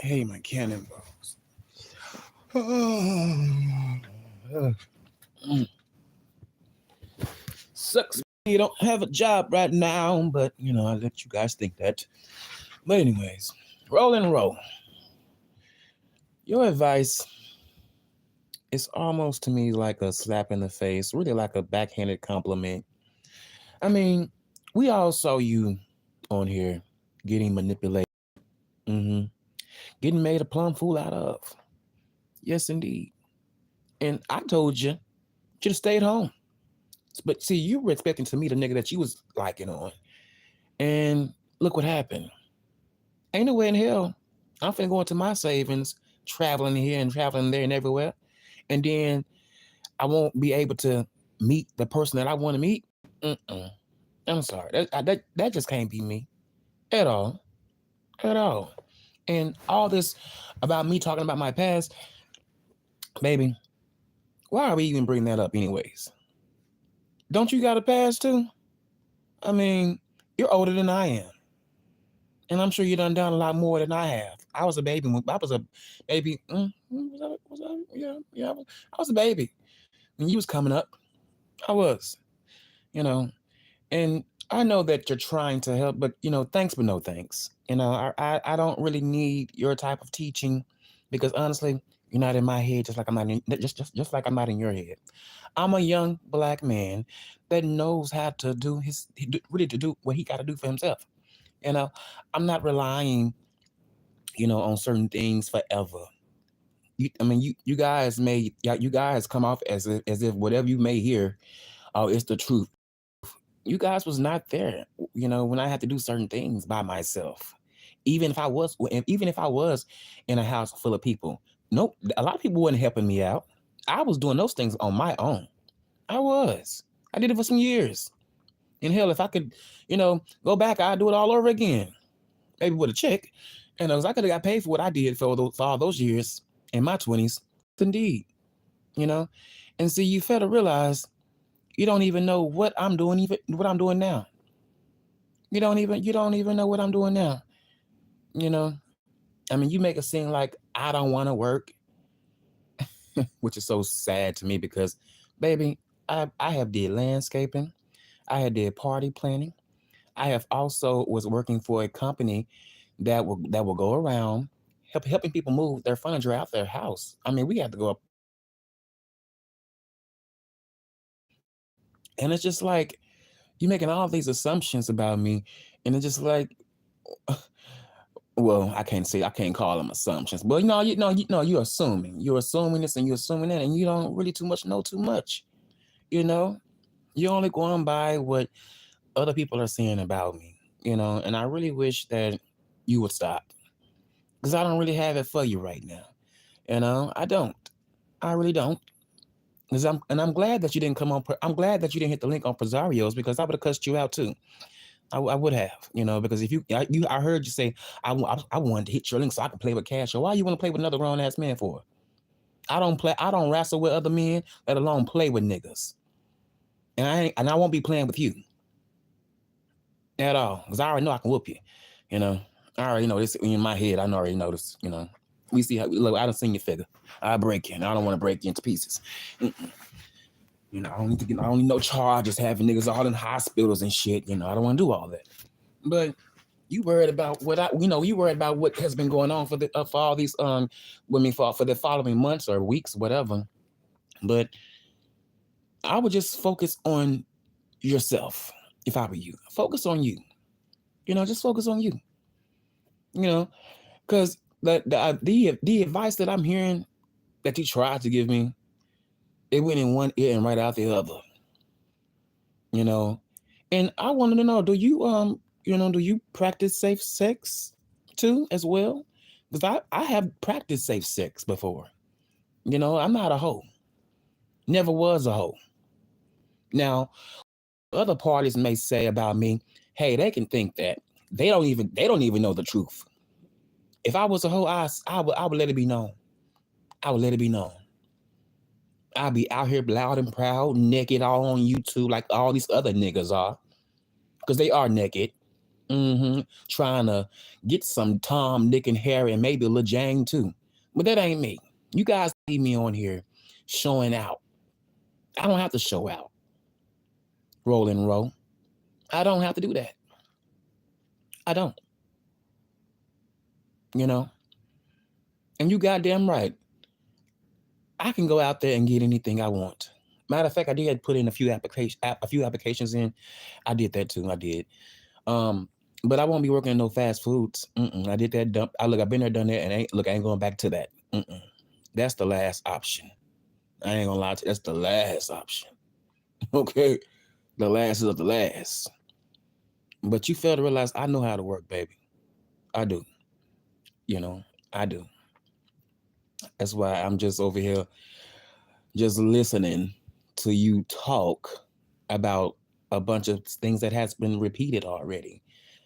Hey, my cannonballs. Sucks you don't have a job right now, but I let you guys think that. But anyways, roll and roll. Your advice is almost to me like a slap in the face, really like a backhanded compliment. I mean, we all saw you on here getting manipulated, hmm getting made a plum fool out of. Yes, indeed. And I told you, should have stayed home. But see, you were expecting to meet a nigga that you was liking on. And look what happened. Ain't no way in hell I'm finna go into my savings, traveling here and traveling there and everywhere. And then I won't be able to meet the person that I want to meet. Mm-mm. I'm sorry. That just can't be me at all. At all. And all this about me talking about my past, baby, why are we even bringing that up anyways? Don't you got a past too? I mean, you're older than I am. And I'm sure you done a lot more than I have. I was a baby. I was a baby. Yeah. I was a baby when you was coming up. I was, you know. And I know that you're trying to help, but thanks but no thanks. I don't really need your type of teaching because honestly, you're not in my head, just like I'm not in, just like I'm not in your head. I'm a young black man that knows how to do really to do what he got to do for himself. You know, I'm not relying on certain things forever. You guys may, yeah, you guys come off as if whatever you may hear, oh, it's the truth. You guys was not there, when I had to do certain things by myself. Even if I was in a house full of people, nope, a lot of people wasn't helping me out. I was doing those things on my own. I was. I did it for some years. And hell, if I could, go back, I'd do it all over again. Maybe with a check. And I could have got paid for what I did for all those years in my 20s. Indeed, you know. And see, you fail to realize you don't even know what I'm doing, even what I'm doing now. You don't even know what I'm doing now. You know. I mean, you make it seem like I don't want to work, which is so sad to me because, baby, I have did landscaping. I had did party planning. I have also was working for a company that will go around helping people move their furniture out their house. I mean, we have to go up, and it's just like you're making all these assumptions about me, and it's just like, well, I can't call them assumptions, but you're assuming, this and you're assuming that, and you don't really too much know too much. You know, you're only going by what other people are saying about me. And I really wish that you would stop because I don't really have it for you right now. I don't. I really don't. I'm glad that you didn't come on. I'm glad that you didn't hit the link on Prezarios because I would have cussed you out too. I would have, because if I heard you say I wanted to hit your link so I could play with Cash. Or why you want to play with another grown ass man for? I don't play. I don't wrestle with other men, let alone play with niggas. And I won't be playing with you at all because I already know I can whoop you. You know, I already know this in my head. I already know this. We see how look. I don't seen your figure. I break you, and I don't want to break you into pieces. Mm-mm. I don't need to get. I don't need no charges having niggas all in hospitals and shit. I don't want to do all that. But you worried about you worried about what has been going on for all these women for the following months or weeks, whatever. But I would just focus on yourself if I were you. Focus on you. Just focus on you. Because the advice that I'm hearing that you tried to give me, it went in one ear and right out the other. And I wanted to know, do you practice safe sex too as well? Because I have practiced safe sex before. I'm not a hoe. Never was a hoe. Now, other parties may say about me, hey, they can think that. They don't even know the truth. If I was a hoe, I would let it be known. I would let it be known. I'd be out here loud and proud, naked all on YouTube like all these other niggas are. Because they are naked. Trying to get some Tom, Nick, and Harry, and maybe a little Jane too. But that ain't me. You guys see me on here showing out. I don't have to show out. Roll and roll. I don't have to do that. I don't. You know? And you goddamn right. I can go out there and get anything I want. Matter of fact, I did put in a few applications in. I did that too. I did. But I won't be working in no fast foods. I did that dump. I've been there, done that, and I ain't going back to that. That's the last option. I ain't gonna lie to you. That's the last option. Okay, the last is of the last. But you fail to realize I know how to work, baby. I do. You know, I do. That's why I'm just over here, just listening to you talk about a bunch of things that has been repeated already.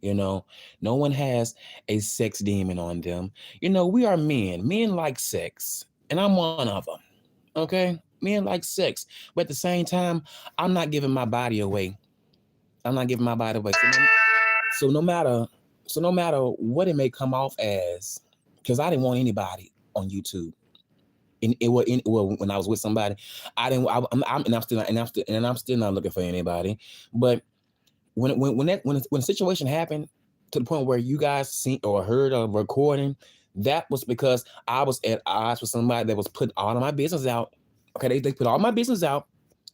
You know, no one has a sex demon on them. You know, we are men. Men like sex, and I'm one of them. Okay, men like sex, but at the same time, I'm not giving my body away. I'm not giving my body away. So no matter, so no matter what it may come off as, because I didn't want anybody on YouTube. When I was with somebody, I didn't. I'm still not looking for anybody. But when the situation happened to the point where you guys seen or heard a recording, that was because I was at odds with somebody that was putting all of my business out. Okay, they put all my business out.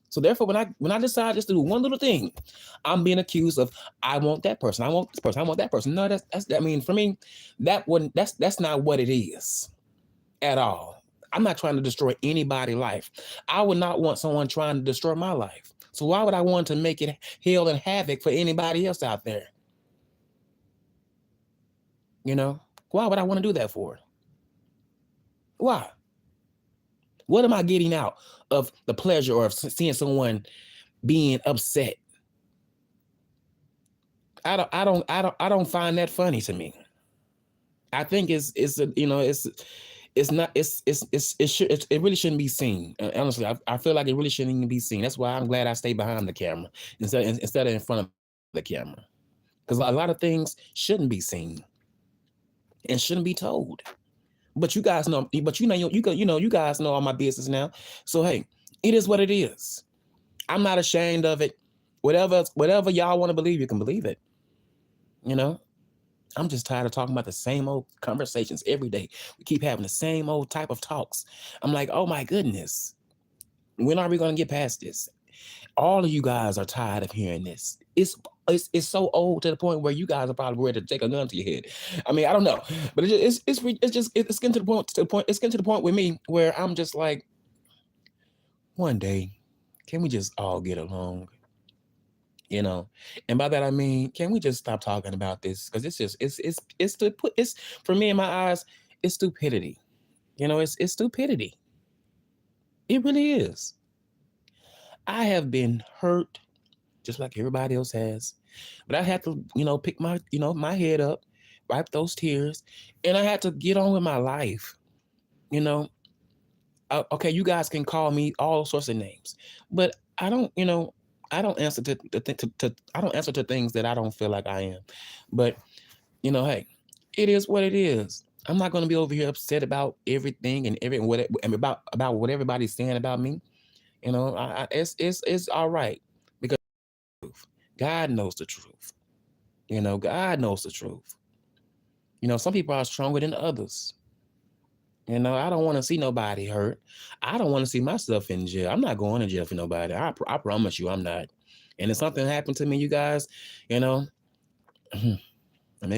So therefore, when I decide just to do one little thing, I'm being accused of I want that person, I want this person, I want that person. No, that's I mean, for me, that's not what it is at all. I'm not trying to destroy anybody's life. I would not want someone trying to destroy my life. So why would I want to make it hell and havoc for anybody else out there? You know, why would I want to do that for? Why? What am I getting out of the pleasure or of seeing someone being upset? I don't find that funny to me. I think it's not it really shouldn't be seen. Honestly, I feel like it really shouldn't even be seen. That's why I'm glad I stay behind the camera instead of in front of the camera, because a lot of things shouldn't be seen and shouldn't be told. But you guys know, you guys know all my business now. So hey, it is what it is. I'm not ashamed of it. Whatever y'all want to believe, you can believe it. You know, I'm just tired of talking about the same old conversations every day. We keep having the same old type of talks. I'm like, oh my goodness, when are we going to get past this? All of you guys are tired of hearing this. It's so old to the point where you guys are probably ready to take a gun to your head. I mean, I don't know, but it's getting to the point. It's getting to the point with me where I'm just like, one day, can we just all get along? You know, and by that I mean, can we just stop talking about this? Because it's for me in my eyes, it's stupidity. You know, it's stupidity. It really is. I have been hurt just like everybody else has, but I had to, pick my head up, wipe those tears, and I had to get on with my life. You know, okay, you guys can call me all sorts of names, but I don't, I don't answer to I don't answer to things that I don't feel like I am. But hey, it is what it is. I'm not going to be over here upset about everything and about what everybody's saying about me. It's all right because God knows the truth. God knows the truth. Some people are stronger than others. I don't want to see nobody hurt. I don't want to see myself in jail. I'm not going to jail for nobody. I promise you, I'm not. And if something happened to me, you guys, maybe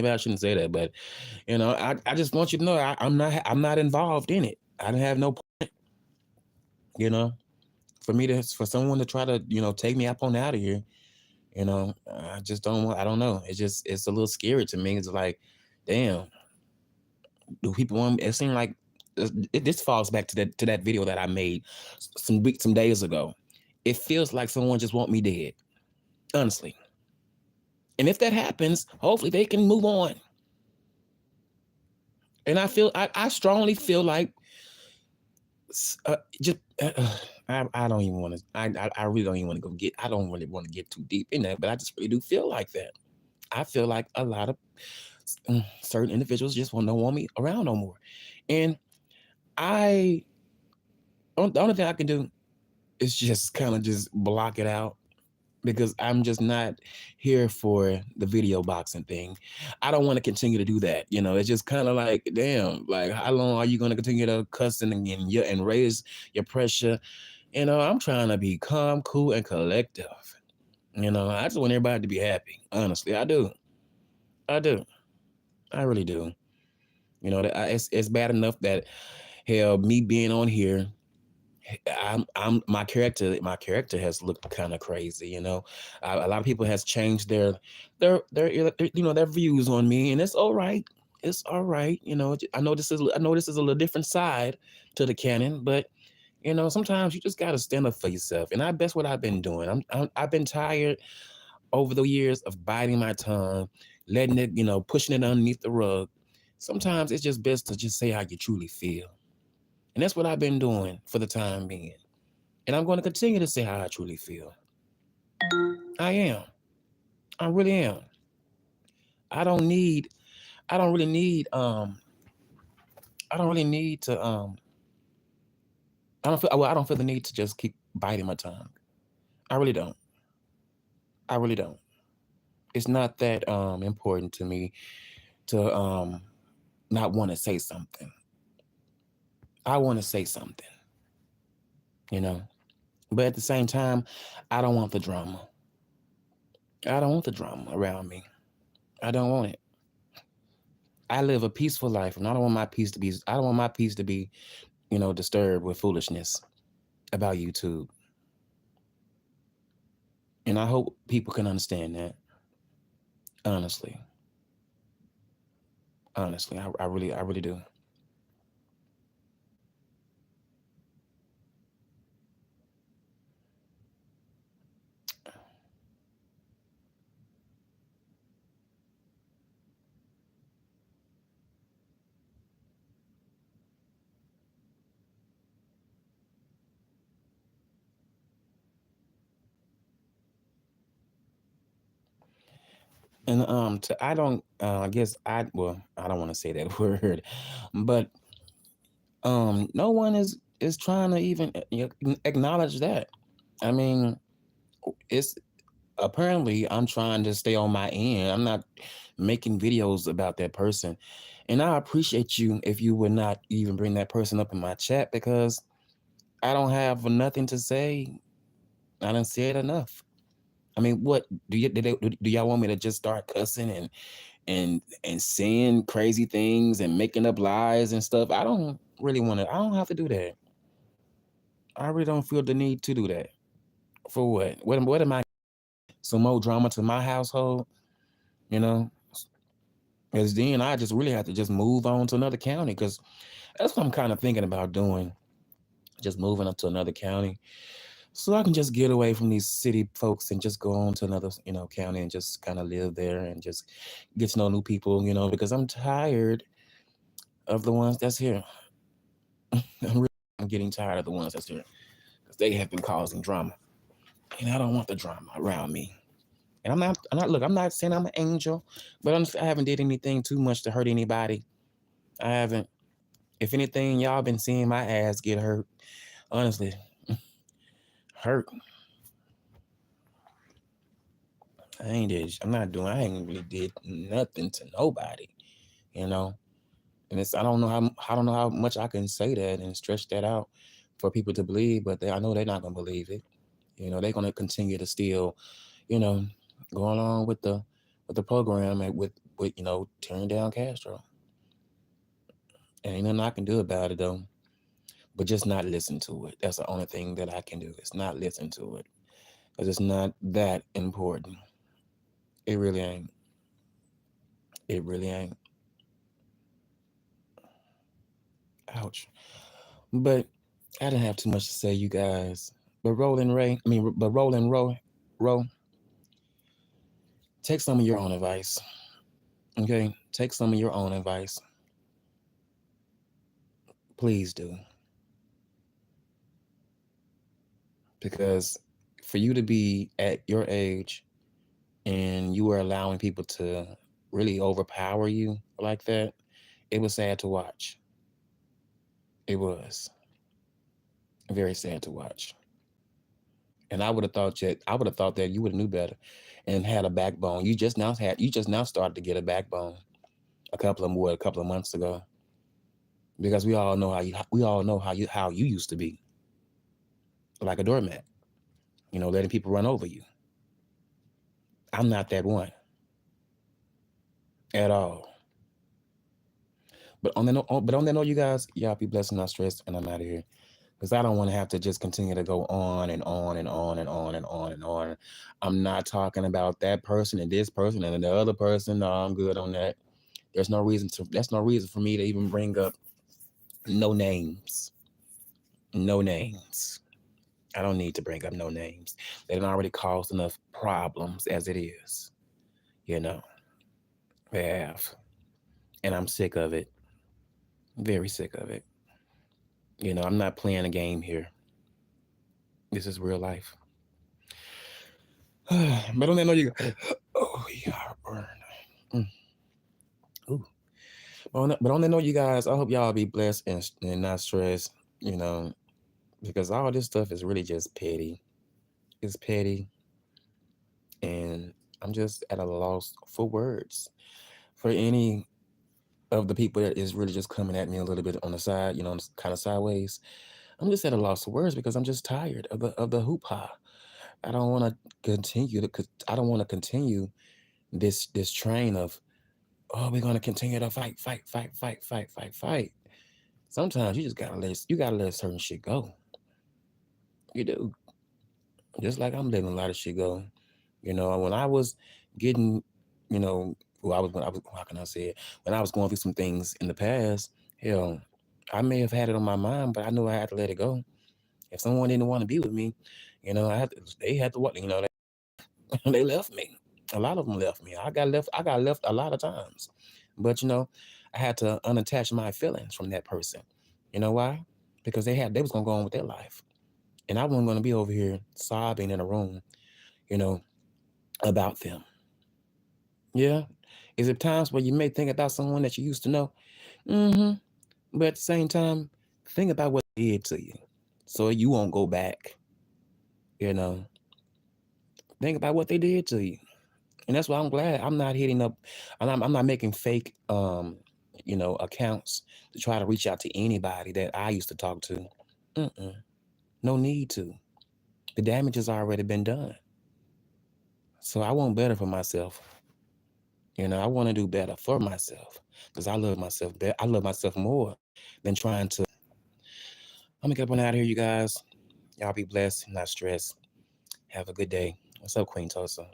I shouldn't say that, but I just want you to know I'm not involved in it. I don't have no point. For someone to try to take me up on out of here. I just don't want. I don't know. It's a little scary to me. It's like, damn, do people want? It seems like this falls back to that video that I made some days ago. It feels like someone just want me dead, honestly. And if that happens, hopefully they can move on. And I strongly feel like I don't even want to. I really don't even want to go get. I don't really want to get too deep in that, but I just really do feel like that. I feel like a lot of certain individuals just don't want me around no more. And I, the only thing I can do is just kind of just block it out because I'm just not here for the video boxing thing. I don't want to continue to do that. It's just kind of like, damn, like how long are you going to continue to cuss and raise your pressure? I'm trying to be calm, cool, and collective. I just want everybody to be happy. Honestly, I do. I do. I really do. It's bad enough that hell, me being on here, I'm my character. My character has looked kind of crazy. A lot of people has changed their views on me, and it's all right. It's all right. I know this is a little different side to the canon, but sometimes you just gotta stand up for yourself, and that's what I've been doing. I've been tired over the years of biting my tongue, letting it, pushing it underneath the rug. Sometimes it's just best to just say how you truly feel. And that's what I've been doing for the time being. And I'm going to continue to say how I truly feel. I am. I really am. I don't need, I don't really need, I don't really need to, I don't feel the need to just keep biting my tongue. I really don't. I really don't. It's not that important to me to not want to say something. I want to say something, you know. But at the same time, I don't want the drama. I don't want the drama around me. I don't want it. I live a peaceful life, and I don't want my peace to be. I don't want my peace to be, disturbed with foolishness about YouTube. And I hope people can understand that. Honestly, honestly, I really do. And I don't. I guess I don't want to say that word, but no one is trying to even acknowledge that. I mean, it's apparently I'm trying to stay on my end. I'm not making videos about that person. And I appreciate you if you would not even bring that person up in my chat because I don't have nothing to say. I done said enough. I mean, what do y'all want me to just start cussing and saying crazy things and making up lies and stuff? I don't really want to. I don't have to do that. I really don't feel the need to do that. For what? What am I? Some more drama to my household? You know, Because then I just really have to just move on to another county because that's what I'm kind of thinking about doing. Just moving up to another county so I can just get away from these city folks and just go on to another, county and just kind of live there and just get to know new people, because I'm tired of the ones that's here. I'm getting tired of the ones that's here because they have been causing drama. And I don't want the drama around me. And I'm not saying I'm an angel, but I haven't did anything too much to hurt anybody. I haven't. If anything, y'all been seeing my ass get hurt. Honestly, hurt. I ain't really did nothing to nobody, you know. And I don't know how much I can say that and stretch that out for people to believe, but I know they're not gonna believe it. They're gonna continue to still, you know, go along with the program and with tearing down Castro. And ain't nothing I can do about it though. But just not listen to it. That's the only thing that I can do is not listen to it. Because it's not that important. It really ain't. It really ain't. Ouch. But I didn't have too much to say, you guys. But Roland Row, take some of your own advice. Okay? Take some of your own advice. Please do. Because for you to be at your age and and you were allowing people to really overpower you like that, it was sad to watch. It was very sad to watch. And I would have thought that you would have knew better and had a backbone. You just now started to get a backbone a couple of months ago. Because we all know how you used to be. Like a doormat, letting people run over you. I'm not that one at all. But on that note, you guys, y'all be blessed and not stressed, and I'm out of here. Because I don't want to have to just continue to go on and on and on and on and on and on. I'm not talking about that person and this person and the other person. No, I'm good on that. That's no reason for me to even bring up no names. No names. I don't need to bring up no names. They done already caused enough problems as it is. They have. And I'm sick of it. Very sick of it. I'm not playing a game here. This is real life. But on that note, oh, yeah, burn. Ooh. But on that note, you guys, I hope y'all be blessed and not stressed, because all this stuff is really just petty. It's petty. And I'm just at a loss for words for any of the people that is really just coming at me a little bit on the side, kind of sideways. I'm just at a loss of words because I'm just tired of the hoop ha. I don't want to continue this train of, oh, we're gonna continue to fight. Sometimes you just gotta let certain shit go. You do. Just like I'm letting a lot of shit go. When I was getting, how can I say it? When I was going through some things in the past, hell, I may have had it on my mind, but I knew I had to let it go. If someone didn't want to be with me, they had to what, they left me. A lot of them left me. I got left a lot of times. But I had to unattach my feelings from that person. You know why? Because they was gonna go on with their life. And I wasn't gonna be over here sobbing in a room, about them. Yeah. Is it times where you may think about someone that you used to know? Mm-hmm. But at the same time, think about what they did to you. So you won't go back. Think about what they did to you. And that's why I'm glad I'm not hitting up, and I'm not making fake accounts to try to reach out to anybody that I used to talk to. No need to. The damage has already been done. So I want better for myself. I want to do better for myself because I love myself better. I love myself more than trying to. I'm gonna get up on out of here, you guys. Y'all be blessed, not stressed. Have a good day. What's up, Queen Tulsa?